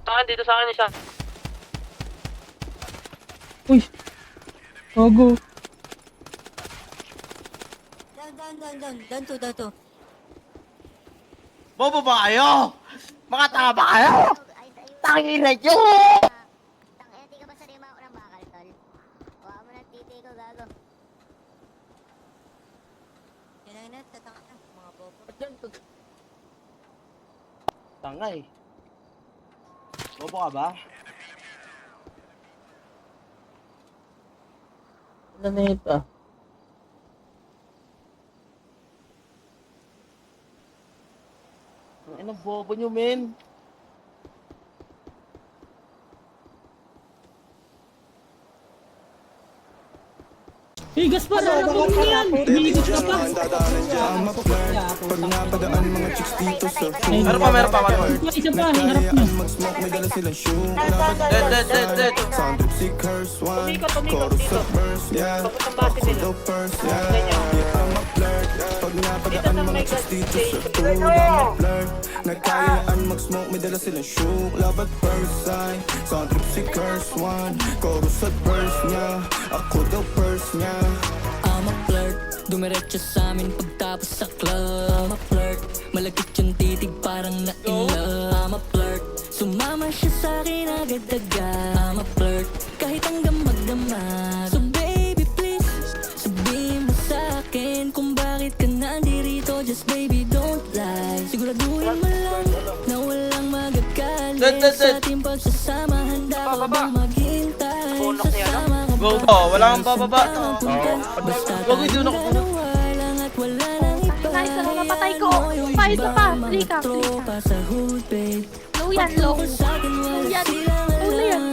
Sa akin, dito sa akin isa. Uy! Ogo! Down to. Bobo ba kayo? Mga tanga ba kayo? Tangina nyo! Tangina, di ka ba sanay mga unang bakal, tol? Huwag mo ng titi ko, gago. Yan na, tataka na. Mga bobo. Tanga eh. Bobo ka ba? Ano na ito? Ang inang bobo nyo, men. Higas pa! Lalabog mo yan! Higas ka pa! Pag napadaan mga chicks dito sa Meron pa. Isa pa! Harap nyo! mag-smoke, may dala silang shoe. Dead. Sound of si curse one. Chorus at verse, yeah. Ako daw first, yeah. Yeah, I'm a flirt. Pag napadaan mga chicks dito sa pool, I'm a flirt. Nagkayaan mag-smoke, may dala silang shoe. Love at first sight. Sound of si curse one. Chorus at verse niya. Ako daw first niya. I'm a flirt, dumiretso sa amin pagtapos sa club. I'm a flirt, malagkit yung titig parang na-in-love. I'm a flirt, sumama siya sa akin agad-agad. I'm a flirt, kahit hanggang magdamag. So baby please, sabihin mo sa akin kung bakit ka nandirito. Just baby don't lie, siguraduhin mo lang na walang magagalit. Sa ating pagsasama, handa ka bang maghintay? Sasama ka Go, ba? wala kang bababa. Wag hindi na ako. Nice, napatay ko. Pa, isa pa. Lika. Low yan, low. Low yan. Ulo yan.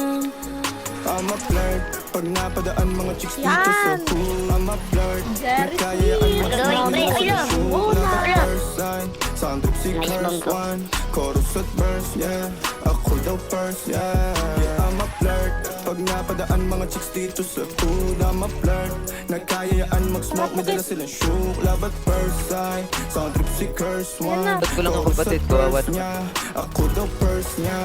I'm a flirt. Pag napadaan mga chicks dito sa pool, I'm a flirt. Nagkayaan mag-smoke, may dala silang shoe. Love at first sight. Sound of si curse one. Chorus at verse, yeah. Ako daw first, yeah. I'm a flirt. Pag napadaan mga chicks dito sa pool, I'm a flirt. Nagkayaan mag-smoke, may dala silang shoe. Love at first sight. Sound of si curse one. Ba't ko lang ang kapatid ko, awat? Ako daw first niya.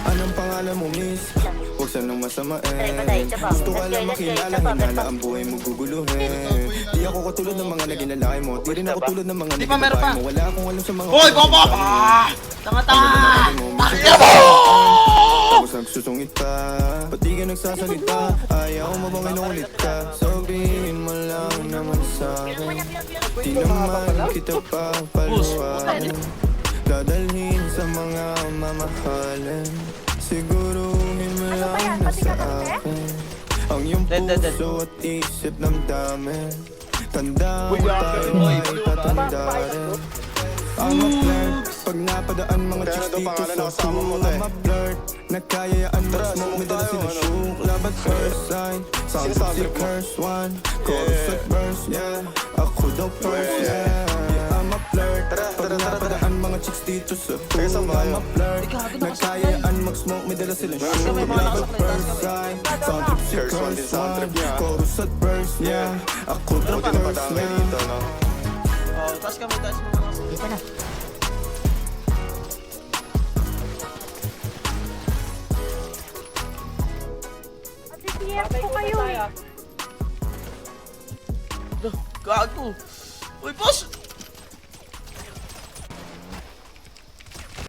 Anong pangalan mo, miss? Huwag sanang masamain. Gusto ka lang makilala, hinala ang buhay mo guguluhin. Di ako katulad ng mga naging lalaki mo. Di rin ako tulad ng mga naging babae mo. Wala akong alam sa mga... Hoy, bobo! Tanga-tanga! Tangina mo! Tapos nagsusungit pa. Ba't di ka nagsasalita? Ayaw mo bang inulit ka? Sabihin mo lang naman sa'kin. Di naman kita pa paluwain. Dadalhin sa mga mamahalin. Siguruhin mo lang na sa akin ang iyong puso at isip damdamin. Tanda mo tayo ay tatanda rin. I'm a flirt. Pag napadaan mga chicks dito sa pool, I'm a flirt. Nagkayaan mag-smoke, may dala silang shoe. Love at first sight. Sound of si curse one. Chorus at verse, yeah. Ako daw first, yeah. I'm a flirt. Pag napadaan mga chicks dito sa pool, I'm a flirt. Nagkayaan mag-smoke, may dala silang shoe. Love at first sight. Sound of si curse one. Chorus at verse, yeah. Ako daw first, yeah. Taas kami. Dito na. Ate, TF ko kayo eh. Gago. Uy, boss!